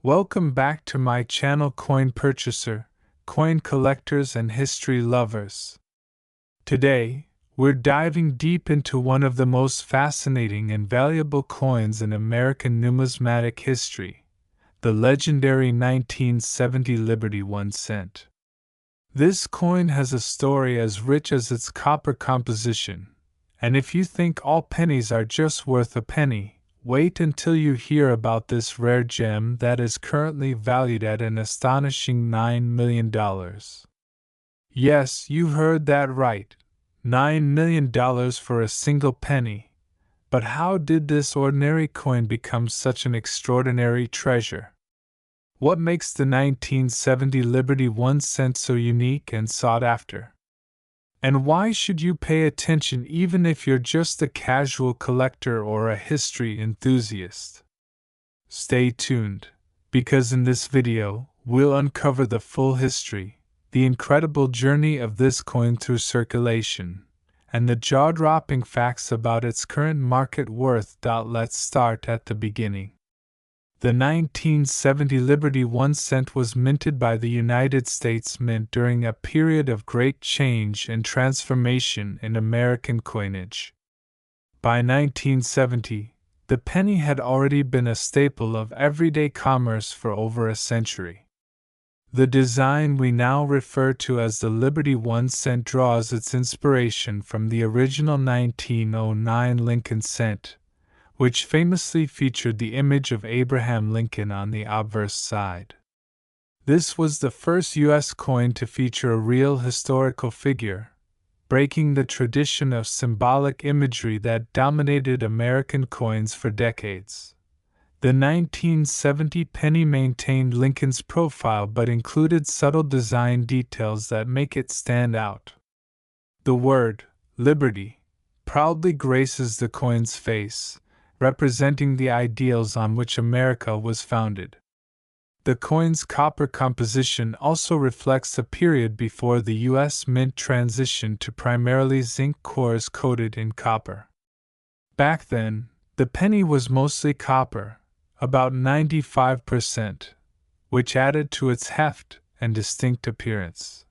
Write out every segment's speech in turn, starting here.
Welcome back to my channel, Coin Purchaser, Coin Collectors and History Lovers. Today, we're diving deep into one of the most fascinating and valuable coins in American numismatic history, the legendary 1970 Liberty 1 cent. This coin has a story as rich as its copper composition, and if you think all pennies are just worth a penny, wait until you hear about this rare gem that is currently valued at an astonishing $9 million. Yes, you heard that right. $9 million for a single penny. But how did this ordinary coin become such an extraordinary treasure? What makes the 1970 Liberty 1 cent so unique and sought after? And why should you pay attention even if you're just a casual collector or a history enthusiast? Stay tuned, because in this video, we'll uncover the full history, the incredible journey of this coin through circulation, and the jaw-dropping facts about its current market worth. Let's start at the beginning. The 1970 Liberty 1 cent was minted by the United States Mint during a period of great change and transformation in American coinage. By 1970, the penny had already been a staple of everyday commerce for over a century. The design we now refer to as the Liberty 1 cent draws its inspiration from the original 1909 Lincoln cent, which famously featured the image of Abraham Lincoln on the obverse side. This was the first U.S. coin to feature a real historical figure, breaking the tradition of symbolic imagery that dominated American coins for decades. The 1970 penny maintained Lincoln's profile but included subtle design details that make it stand out. The word, Liberty, proudly graces the coin's face, representing the ideals on which America was founded. The coin's copper composition also reflects a period before the U.S. Mint transitioned to primarily zinc cores coated in copper. Back then, the penny was mostly copper, about 95%, which added to its heft and distinct appearance.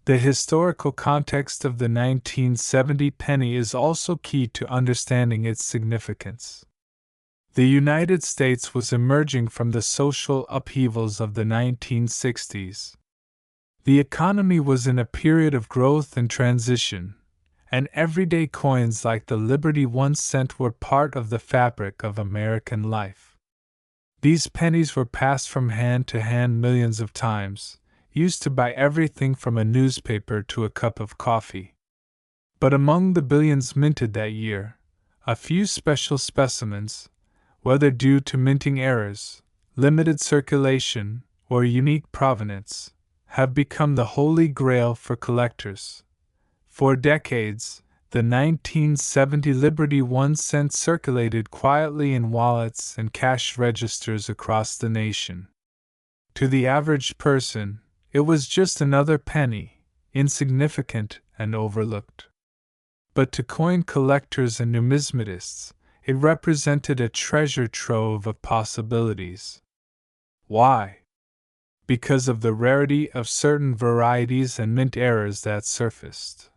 The historical context of the 1970 penny is also key to understanding its significance. The United States was emerging from the social upheavals of the 1960s. The economy was in a period of growth and transition, and everyday coins like the Liberty 1 cent were part of the fabric of American life. These pennies were passed from hand to hand millions of times, used to buy everything from a newspaper to a cup of coffee. But among the billions minted that year, a few special specimens, whether due to minting errors, limited circulation, or unique provenance, have become the holy grail for collectors. For decades, the 1970 Liberty 1 cent circulated quietly in wallets and cash registers across the nation. To the average person, it was just another penny, insignificant and overlooked. But to coin collectors and numismatists, it represented a treasure trove of possibilities. Why? Because of the rarity of certain varieties and mint errors that surfaced.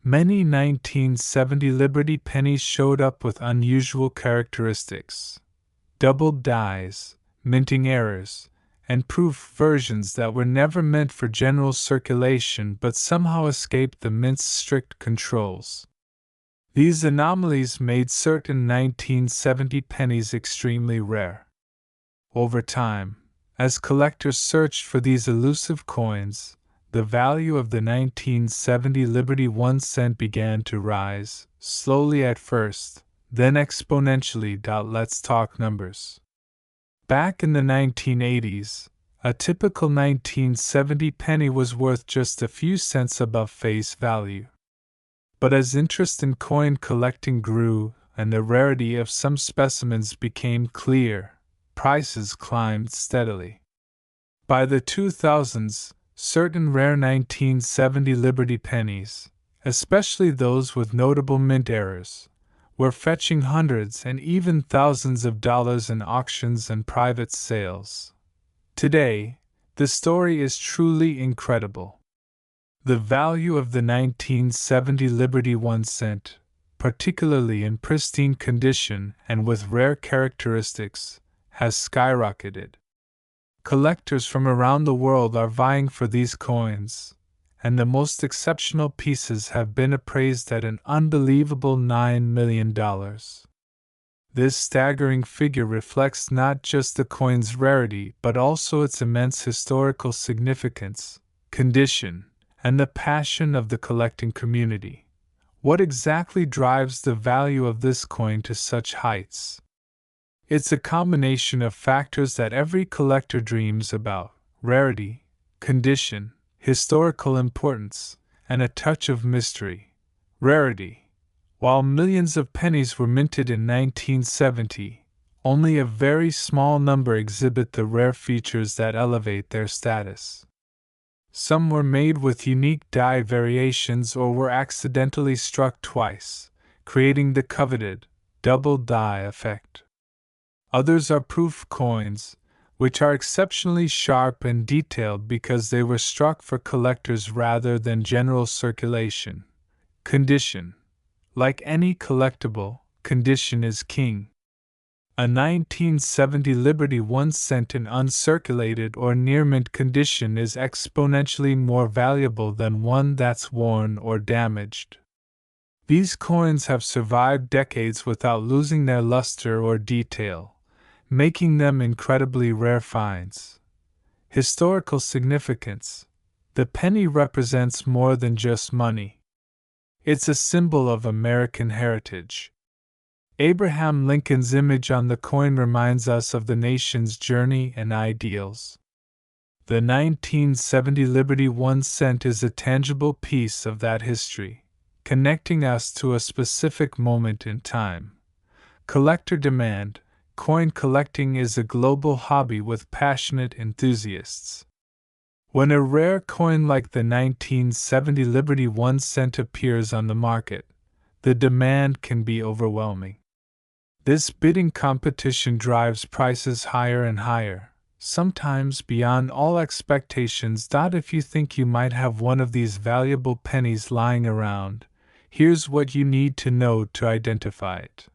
Many 1970 Liberty pennies showed up with unusual characteristics: doubled dies, minting errors, and proof versions that were never meant for general circulation but somehow escaped the mint's strict controls. These anomalies made certain 1970 pennies extremely rare. Over time, as collectors searched for these elusive coins, the value of the 1970 Liberty 1 cent began to rise, slowly at first, then exponentially. Let's talk numbers. Back in the 1980s, a typical 1970 penny was worth just a few cents above face value. But as interest in coin collecting grew and the rarity of some specimens became clear, prices climbed steadily. By the 2000s, certain rare 1970 Liberty pennies, especially those with notable mint errors, were fetching hundreds and even thousands of dollars in auctions and private sales. Today, the story is truly incredible. The value of the 1970 Liberty 1 cent, particularly in pristine condition and with rare characteristics, has skyrocketed. Collectors from around the world are vying for these coins, and the most exceptional pieces have been appraised at an unbelievable $9 million. This staggering figure reflects not just the coin's rarity but also its immense historical significance, condition, and the passion of the collecting community. What exactly drives the value of this coin to such heights? It's a combination of factors that every collector dreams about: rarity, condition, historical importance, and a touch of mystery. Rarity. While millions of pennies were minted in 1970, only a very small number exhibit the rare features that elevate their status. Some were made with unique die variations or were accidentally struck twice, creating the coveted double die effect. Others are proof coins, which are exceptionally sharp and detailed because they were struck for collectors rather than general circulation. Condition. Like any collectible, condition is king. A 1970 Liberty 1 cent in uncirculated or near mint condition is exponentially more valuable than one that's worn or damaged. These coins have survived decades without losing their luster or detail, making them incredibly rare finds. Historical significance. The penny represents more than just money. It's a symbol of American heritage. Abraham Lincoln's image on the coin reminds us of the nation's journey and ideals. The 1970 Liberty 1 cent is a tangible piece of that history, connecting us to a specific moment in time. Collector demand. Coin collecting is a global hobby with passionate enthusiasts. When a rare coin like the 1970 Liberty 1 cent appears on the market, the demand can be overwhelming. This bidding competition drives prices higher and higher, sometimes beyond all expectations. If you think you might have one of these valuable pennies lying around, here's what you need to know to identify it.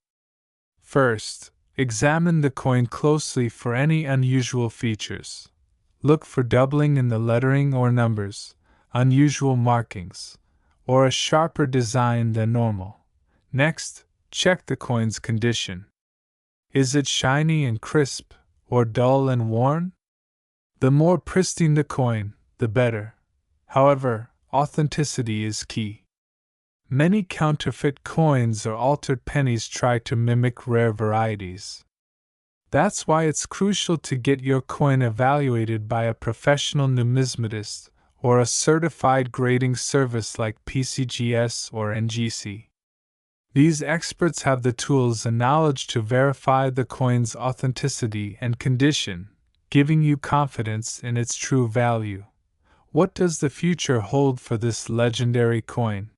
First, examine the coin closely for any unusual features. Look for doubling in the lettering or numbers, unusual markings, or a sharper design than normal. Next, check the coin's condition. Is it shiny and crisp, or dull and worn? The more pristine the coin, the better. However, authenticity is key. Many counterfeit coins or altered pennies try to mimic rare varieties. That's why it's crucial to get your coin evaluated by a professional numismatist or a certified grading service like PCGS or NGC. These experts have the tools and knowledge to verify the coin's authenticity and condition, giving you confidence in its true value. What does the future hold for this legendary coin?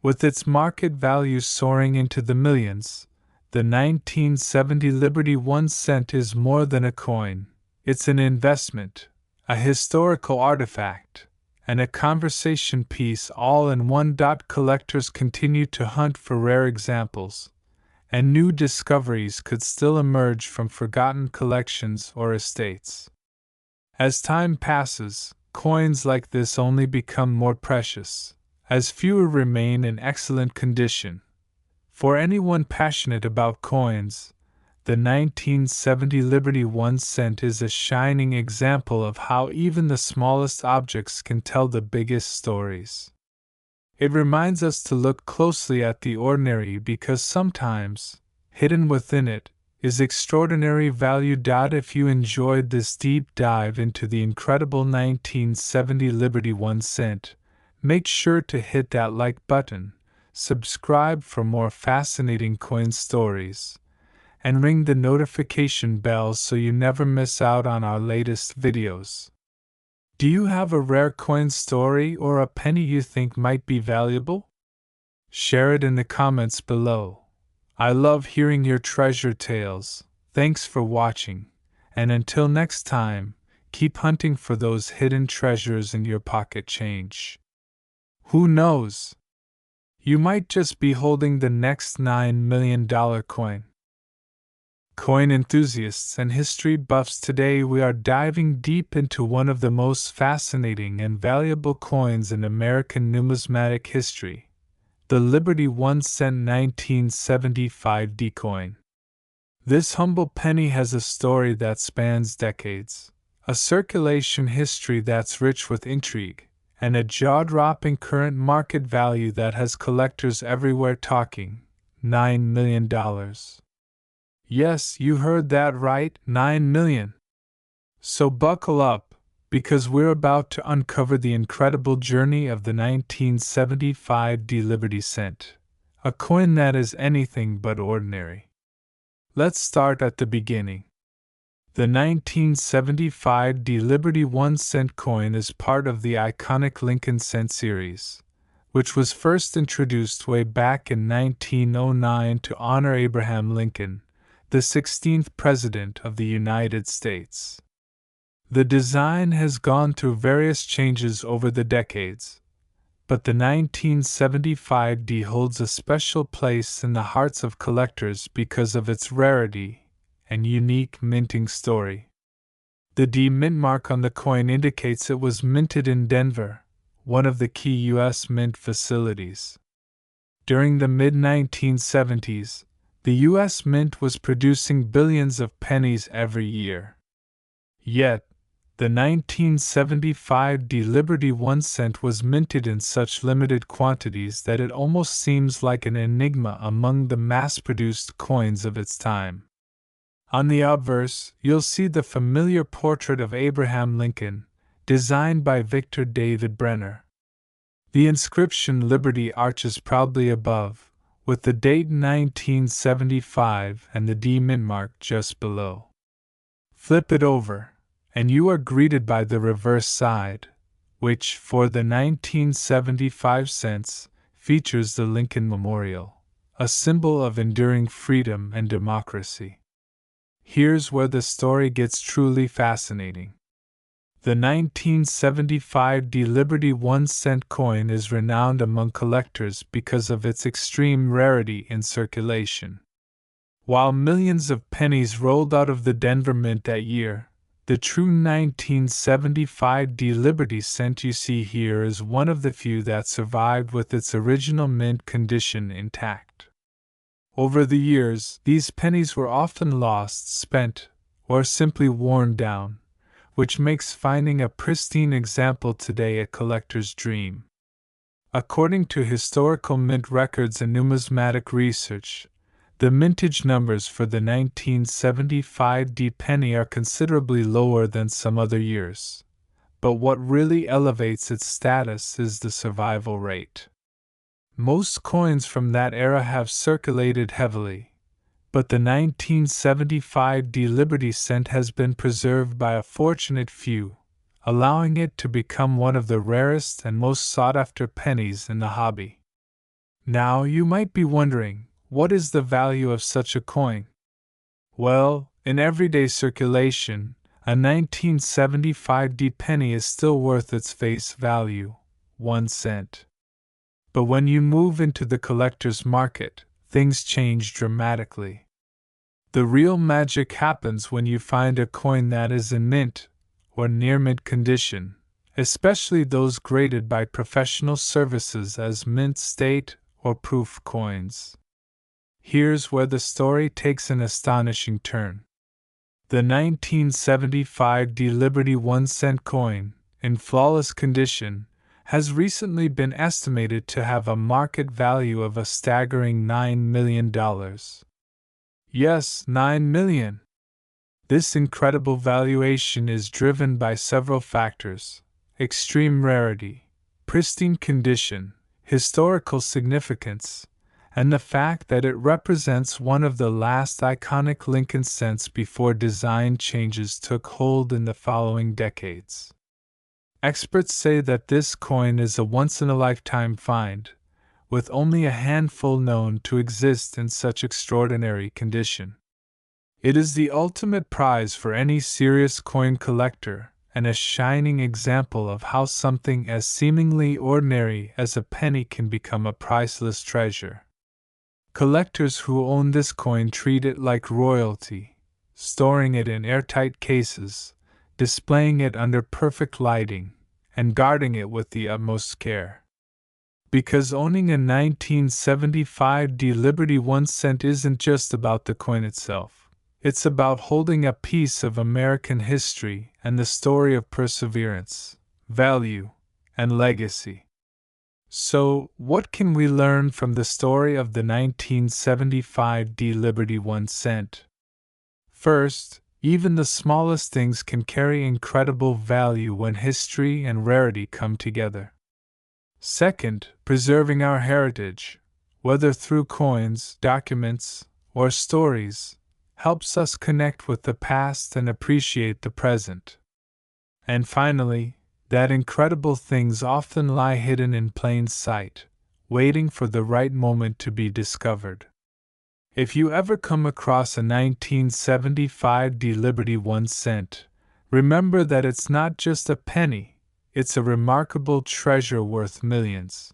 With its market value soaring into the millions, the 1970 Liberty 1 cent is more than a coin. It's an investment, a historical artifact, and a conversation piece all in one. Collectors continue to hunt for rare examples, and new discoveries could still emerge from forgotten collections or estates. As time passes, coins like this only become more precious, as fewer remain in excellent condition. For anyone passionate about coins, the 1970 Liberty 1 cent is a shining example of how even the smallest objects can tell the biggest stories. It reminds us to look closely at the ordinary because sometimes, hidden within it, is extraordinary value. If you enjoyed this deep dive into the incredible 1970 Liberty 1 cent, make sure to hit that like button, subscribe for more fascinating coin stories, and ring the notification bell so you never miss out on our latest videos. Do you have a rare coin story or a penny you think might be valuable? Share it in the comments below. I love hearing your treasure tales. Thanks for watching, and until next time, keep hunting for those hidden treasures in your pocket change. Who knows? You might just be holding the next $9 million coin. Coin enthusiasts and history buffs, today we are diving deep into one of the most fascinating and valuable coins in American numismatic history, the Liberty 1-cent 1975 D coin. This humble penny has a story that spans decades, a circulation history that's rich with intrigue, and a jaw-dropping current market value that has collectors everywhere talking $9 million. Yes, you heard that right, 9 million. So buckle up, because we're about to uncover the incredible journey of the 1975 D Liberty cent, a coin that is anything but ordinary. Let's start at the beginning. The 1975 D Liberty 1-cent coin is part of the iconic Lincoln cent series, which was first introduced way back in 1909 to honor Abraham Lincoln, the 16th President of the United States. The design has gone through various changes over the decades, but the 1975 D holds a special place in the hearts of collectors because of its rarity and unique minting story. The D mint mark on the coin indicates it was minted in Denver, one of the key U.S. mint facilities. During the mid-1970s, the U.S. Mint was producing billions of pennies every year. Yet, the 1975 D Liberty 1-cent was minted in such limited quantities that it almost seems like an enigma among the mass-produced coins of its time. On the obverse, you'll see the familiar portrait of Abraham Lincoln, designed by Victor David Brenner. The inscription Liberty arches proudly above, with the date 1975 and the D mint mark just below. Flip it over, and you are greeted by the reverse side, which, for the 1975 cents, features the Lincoln Memorial, a symbol of enduring freedom and democracy. Here's where the story gets truly fascinating. The 1975 D Liberty 1-cent coin is renowned among collectors because of its extreme rarity in circulation. While millions of pennies rolled out of the Denver Mint that year, the true 1975 D Liberty cent you see here is one of the few that survived with its original mint condition intact. Over the years, these pennies were often lost, spent, or simply worn down, which makes finding a pristine example today a collector's dream. According to historical mint records and numismatic research, the mintage numbers for the 1975 D penny are considerably lower than some other years, but what really elevates its status is the survival rate. Most coins from that era have circulated heavily, but the 1975 D Liberty cent has been preserved by a fortunate few, allowing it to become one of the rarest and most sought-after pennies in the hobby. Now you might be wondering, what is the value of such a coin? Well, in everyday circulation, a 1975 D penny is still worth its face value, 1 cent. But when you move into the collector's market, things change dramatically. The real magic happens when you find a coin that is in mint or near mint condition, especially those graded by professional services as mint state or proof coins. Here's where the story takes an astonishing turn. The 1975 D Liberty 1-cent coin, in flawless condition, has recently been estimated to have a market value of a staggering $9 million. Yes, $9 million. This incredible valuation is driven by several factors: extreme rarity, pristine condition, historical significance, and the fact that it represents one of the last iconic Lincoln cents before design changes took hold in the following decades. Experts say that this coin is a once-in-a-lifetime find, with only a handful known to exist in such extraordinary condition. It is the ultimate prize for any serious coin collector, and a shining example of how something as seemingly ordinary as a penny can become a priceless treasure. Collectors who own this coin treat it like royalty, storing it in airtight cases, displaying it under perfect lighting, and guarding it with the utmost care. Because owning a 1975 D Liberty 1 cent isn't just about the coin itself. It's about holding a piece of American history and the story of perseverance, value, and legacy. So, what can we learn from the story of the 1975 D Liberty 1 cent? First, even the smallest things can carry incredible value when history and rarity come together. Second, preserving our heritage, whether through coins, documents, or stories, helps us connect with the past and appreciate the present. And finally, that incredible things often lie hidden in plain sight, waiting for the right moment to be discovered. If you ever come across a 1975 D Liberty 1 cent, remember that it's not just a penny, it's a remarkable treasure worth millions.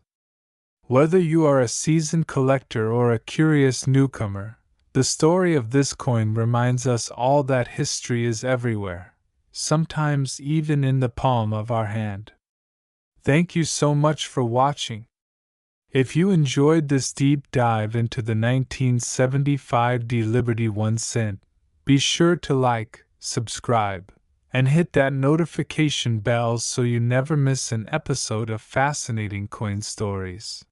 Whether you are a seasoned collector or a curious newcomer, the story of this coin reminds us all that history is everywhere, sometimes even in the palm of our hand. Thank you so much for watching. If you enjoyed this deep dive into the 1975 D Liberty 1 cent, be sure to like, subscribe, and hit that notification bell so you never miss an episode of Fascinating Coin Stories,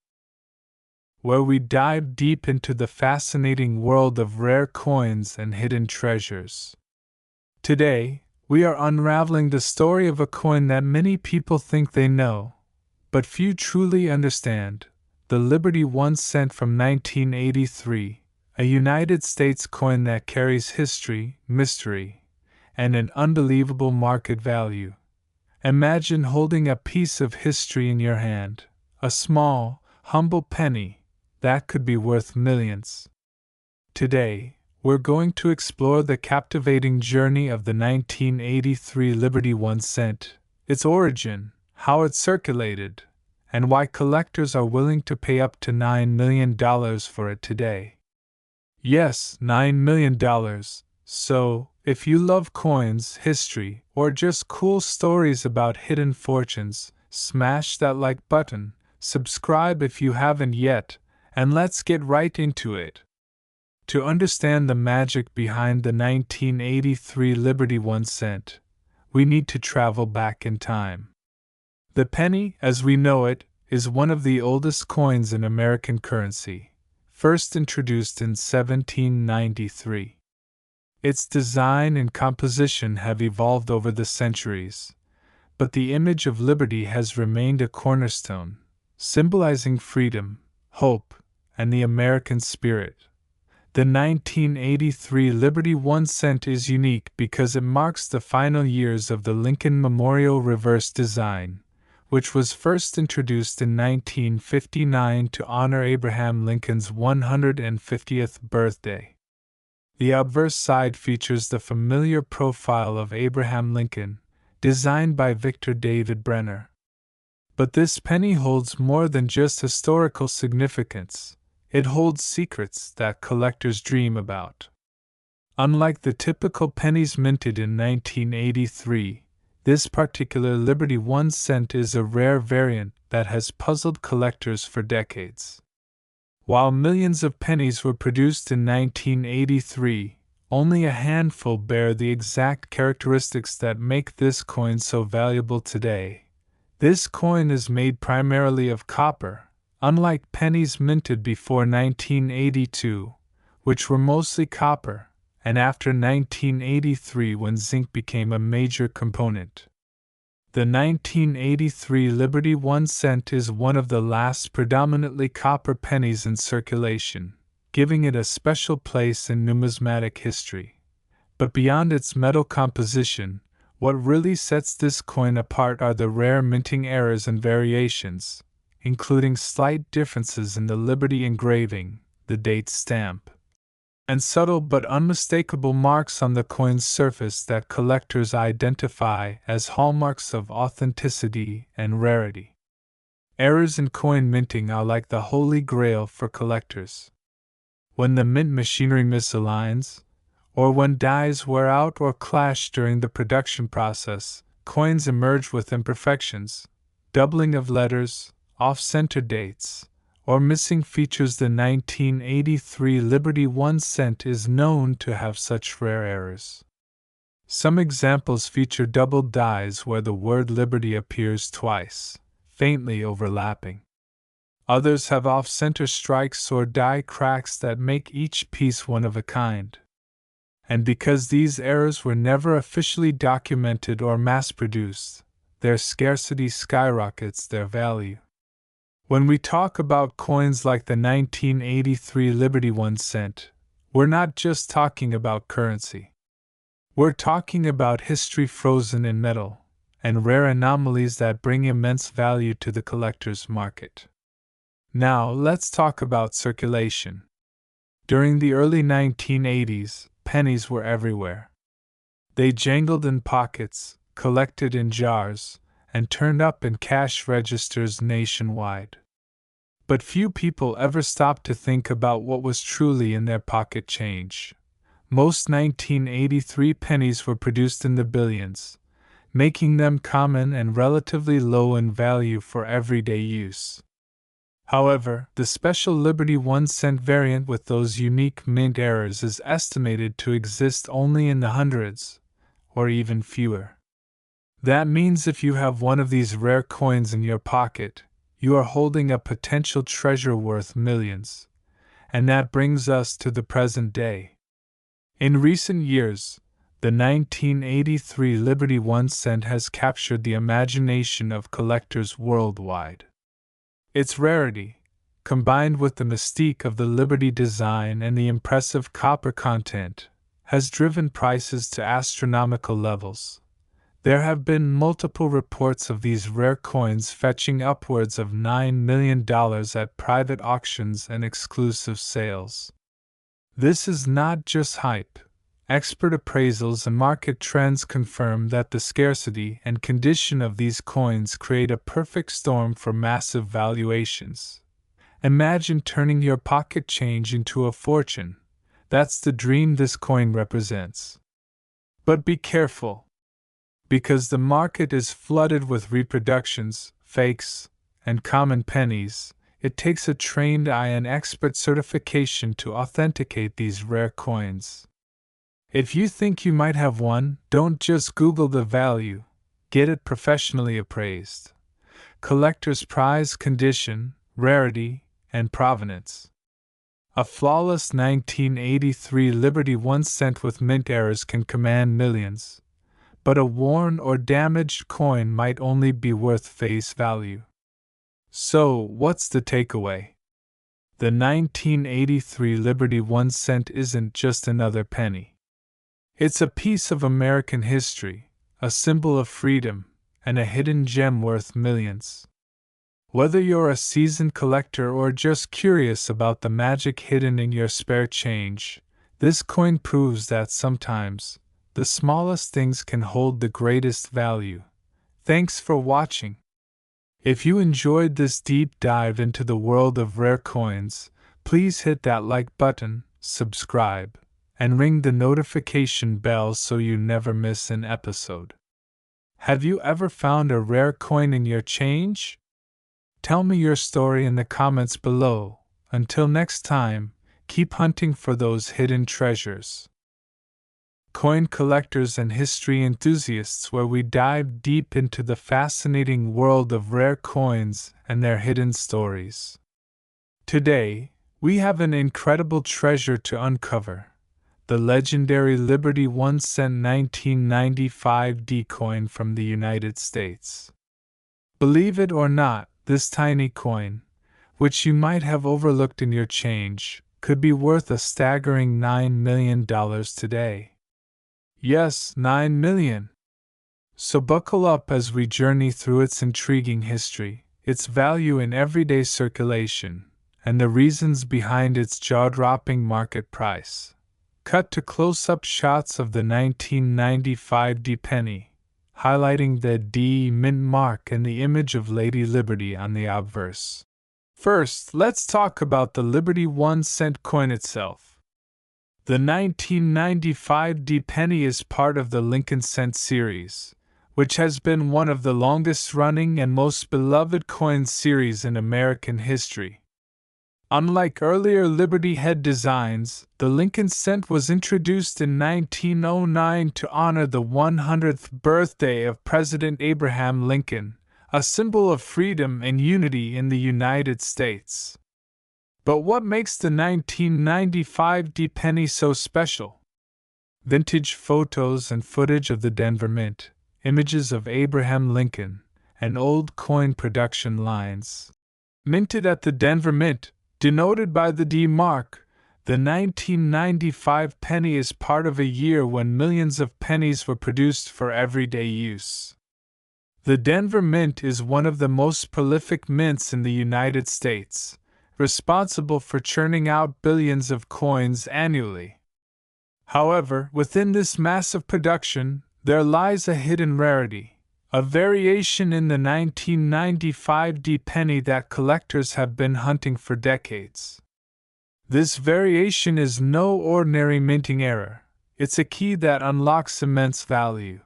where we dive deep into the fascinating world of rare coins and hidden treasures. Today, we are unraveling the story of a coin that many people think they know, but few truly understand: the Liberty 1 cent from 1983, a United States coin that carries history, mystery, and an unbelievable market value. Imagine holding a piece of history in your hand, a small, humble penny that could be worth millions. Today, we're going to explore the captivating journey of the 1983 Liberty 1 cent, its origin, how it circulated, and why collectors are willing to pay up to $9 million for it today. Yes, $9 million. So, if you love coins, history, or just cool stories about hidden fortunes, smash that like button, subscribe if you haven't yet, and let's get right into it. To understand the magic behind the 1983 Liberty 1 cent, we need to travel back in time. The penny, as we know it, is one of the oldest coins in American currency, first introduced in 1793. Its design and composition have evolved over the centuries, but the image of liberty has remained a cornerstone, symbolizing freedom, hope, and the American spirit. The 1983 Liberty 1 cent is unique because it marks the final years of the Lincoln Memorial reverse design, which was first introduced in 1959 to honor Abraham Lincoln's 150th birthday. The obverse side features the familiar profile of Abraham Lincoln, designed by Victor David Brenner. But this penny holds more than just historical significance. It holds secrets that collectors dream about. Unlike the typical pennies minted in 1983, this particular Liberty 1 cent is a rare variant that has puzzled collectors for decades. While millions of pennies were produced in 1983, only a handful bear the exact characteristics that make this coin so valuable today. This coin is made primarily of copper, unlike pennies minted before 1982, which were mostly copper, and after 1983 when zinc became a major component. The 1983 Liberty 1 cent is one of the last predominantly copper pennies in circulation, giving it a special place in numismatic history. But beyond its metal composition, what really sets this coin apart are the rare minting errors and variations, including slight differences in the Liberty engraving, the date stamp, and subtle but unmistakable marks on the coin's surface that collectors identify as hallmarks of authenticity and rarity. Errors in coin minting are like the holy grail for collectors. When the mint machinery misaligns, or when dies wear out or clash during the production process, coins emerge with imperfections, doubling of letters, off-center dates, or missing features. The 1983 Liberty 1 cent is known to have such rare errors. Some examples feature doubled dies where the word Liberty appears twice, faintly overlapping. Others have off-center strikes or die cracks that make each piece one of a kind. And because these errors were never officially documented or mass-produced, their scarcity skyrockets their value. When we talk about coins like the 1983 Liberty 1 cent, we're not just talking about currency. We're talking about history frozen in metal, and rare anomalies that bring immense value to the collector's market. Now, let's talk about circulation. During the early 1980s, pennies were everywhere. They jangled in pockets, collected in jars, and turned up in cash registers nationwide. But few people ever stopped to think about what was truly in their pocket change. Most 1983 pennies were produced in the billions, making them common and relatively low in value for everyday use. However, the special Liberty 1 cent variant with those unique mint errors is estimated to exist only in the hundreds, or even fewer. That means if you have one of these rare coins in your pocket, you are holding a potential treasure worth millions. And that brings us to the present day. In recent years, the 1983 Liberty 1 cent has captured the imagination of collectors worldwide. Its rarity, combined with the mystique of the Liberty design and the impressive copper content, has driven prices to astronomical levels. There have been multiple reports of these rare coins fetching upwards of $9 million at private auctions and exclusive sales. This is not just hype. Expert appraisals and market trends confirm that the scarcity and condition of these coins create a perfect storm for massive valuations. Imagine turning your pocket change into a fortune. That's the dream this coin represents. But be careful, because the market is flooded with reproductions, fakes, and common pennies. It takes a trained eye and expert certification to authenticate these rare coins. If you think you might have one, don't just Google the value, get it professionally appraised. Collectors prize condition, rarity, and provenance. A flawless 1983 Liberty 1 cent with mint errors can command millions, but a worn or damaged coin might only be worth face value. So, what's the takeaway? The 1983 Liberty 1 cent isn't just another penny. It's a piece of American history, a symbol of freedom, and a hidden gem worth millions. Whether you're a seasoned collector or just curious about the magic hidden in your spare change, this coin proves that sometimes, the smallest things can hold the greatest value. Thanks for watching. If you enjoyed this deep dive into the world of rare coins, please hit that like button, subscribe, and ring the notification bell so you never miss an episode. Have you ever found a rare coin in your change? Tell me your story in the comments below. Until next time, keep hunting for those hidden treasures. Coin collectors and history enthusiasts, where we dive deep into the fascinating world of rare coins and their hidden stories. Today, we have an incredible treasure to uncover: the legendary Liberty 1 cent 1995 D coin from the United States. Believe it or not, this tiny coin, which you might have overlooked in your change, could be worth a staggering $9 million today. Yes, $9 million. So buckle up as we journey through its intriguing history, its value in everyday circulation, and the reasons behind its jaw-dropping market price. Cut to close-up shots of the 1995 D penny, highlighting the D mint mark and the image of Lady Liberty on the obverse. First, let's talk about the Liberty 1-cent coin itself. The 1995 D penny is part of the Lincoln Cent series, which has been one of the longest-running and most beloved coin series in American history. Unlike earlier Liberty head designs, the Lincoln Cent was introduced in 1909 to honor the 100th birthday of President Abraham Lincoln, a symbol of freedom and unity in the United States. But what makes the 1995 D penny so special? Vintage photos and footage of the Denver Mint, images of Abraham Lincoln, and old coin production lines. Minted at the Denver Mint, denoted by the D mark, the 1995 penny is part of a year when millions of pennies were produced for everyday use. The Denver Mint is one of the most prolific mints in the United States, responsible for churning out billions of coins annually. However, within this massive production, there lies a hidden rarity, a variation in the 1995 D penny that collectors have been hunting for decades. This variation is no ordinary minting error, it's a key that unlocks immense value.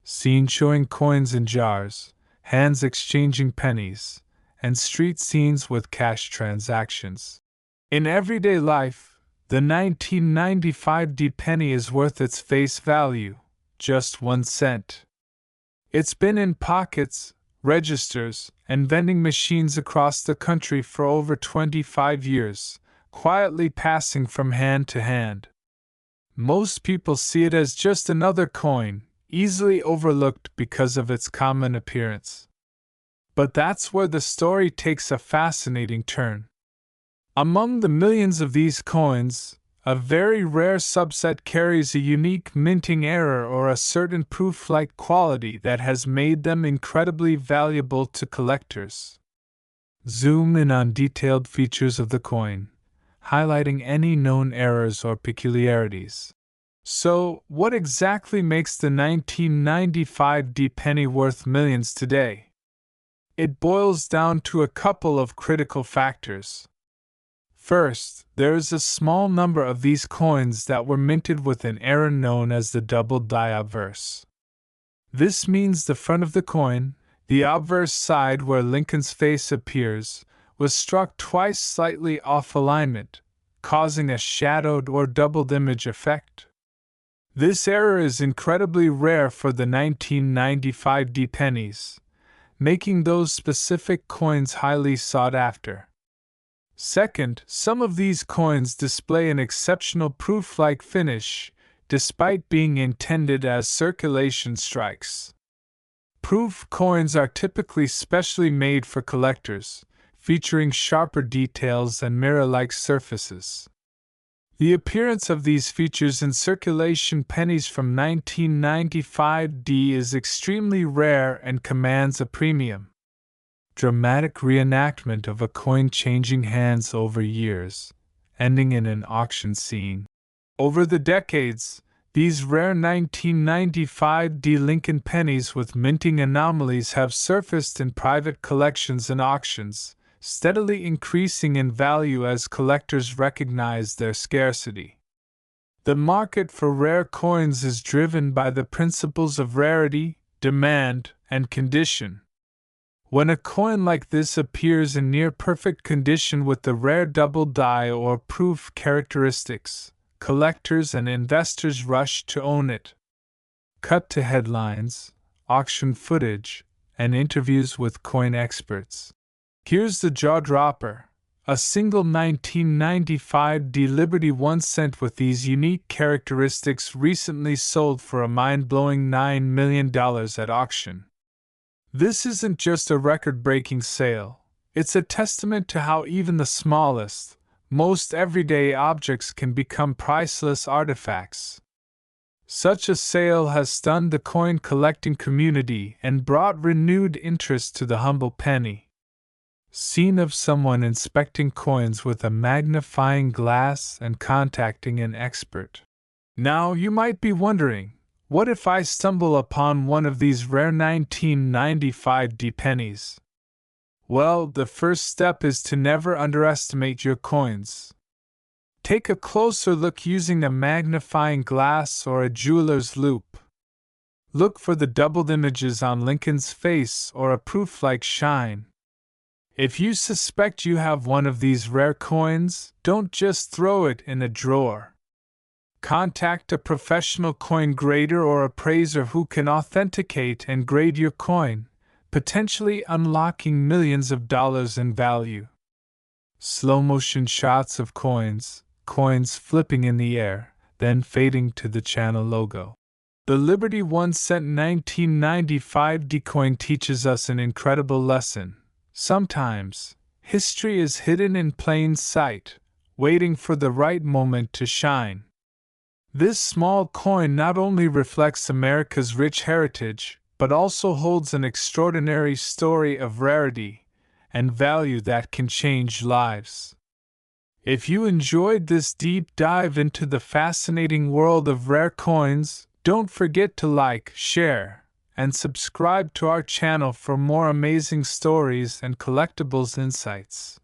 Scene showing coins in jars, hands exchanging pennies, and street scenes with cash transactions. In everyday life, the 1995 D penny is worth its face value, just 1 cent. It's been in pockets, registers, and vending machines across the country for over 25 years, quietly passing from hand to hand. Most people see it as just another coin, easily overlooked because of its common appearance. But that's where the story takes a fascinating turn. Among the millions of these coins, a very rare subset carries a unique minting error or a certain proof-like quality that has made them incredibly valuable to collectors. Zoom in on detailed features of the coin, highlighting any known errors or peculiarities. So, what exactly makes the 1995 D penny worth millions today? It boils down to a couple of critical factors. First, there is a small number of these coins that were minted with an error known as the double die obverse. This means the front of the coin, the obverse side where Lincoln's face appears, was struck twice slightly off alignment, causing a shadowed or doubled image effect. This error is incredibly rare for the 1995 D pennies, making those specific coins highly sought after. Second, some of these coins display an exceptional proof-like finish, despite being intended as circulation strikes. Proof coins are typically specially made for collectors, featuring sharper details and mirror-like surfaces. The appearance of these features in circulation pennies from 1995 D is extremely rare and commands a premium. Dramatic reenactment of a coin changing hands over years, ending in an auction scene. Over the decades, these rare 1995 D Lincoln pennies with minting anomalies have surfaced in private collections and auctions, steadily increasing in value as collectors recognize their scarcity. The market for rare coins is driven by the principles of rarity, demand, and condition. When a coin like this appears in near-perfect condition with the rare double die or proof characteristics, collectors and investors rush to own it. Cut to headlines, auction footage, and interviews with coin experts. Here's the jaw-dropper. A single 1995 D Liberty 1 cent with these unique characteristics recently sold for a mind-blowing $9 million at auction. This isn't just a record-breaking sale, it's a testament to how even the smallest, most everyday objects can become priceless artifacts. Such a sale has stunned the coin collecting community and brought renewed interest to the humble penny. Scene of someone inspecting coins with a magnifying glass and contacting an expert. Now you might be wondering, what if I stumble upon one of these rare 1995 pennies? Well, the first step is to never underestimate your coins. Take a closer look using a magnifying glass or a jeweler's loupe. Look for the doubled images on Lincoln's face or a proof-like shine. If you suspect you have one of these rare coins, don't just throw it in a drawer. Contact a professional coin grader or appraiser who can authenticate and grade your coin, potentially unlocking millions of dollars in value. Slow-motion shots of coins flipping in the air, then fading to the channel logo. The Liberty 1 cent 1995 coin teaches us an incredible lesson. Sometimes, history is hidden in plain sight, waiting for the right moment to shine. This small coin not only reflects America's rich heritage, but also holds an extraordinary story of rarity and value that can change lives. If you enjoyed this deep dive into the fascinating world of rare coins, don't forget to like, share, and subscribe to our channel for more amazing stories and collectibles insights.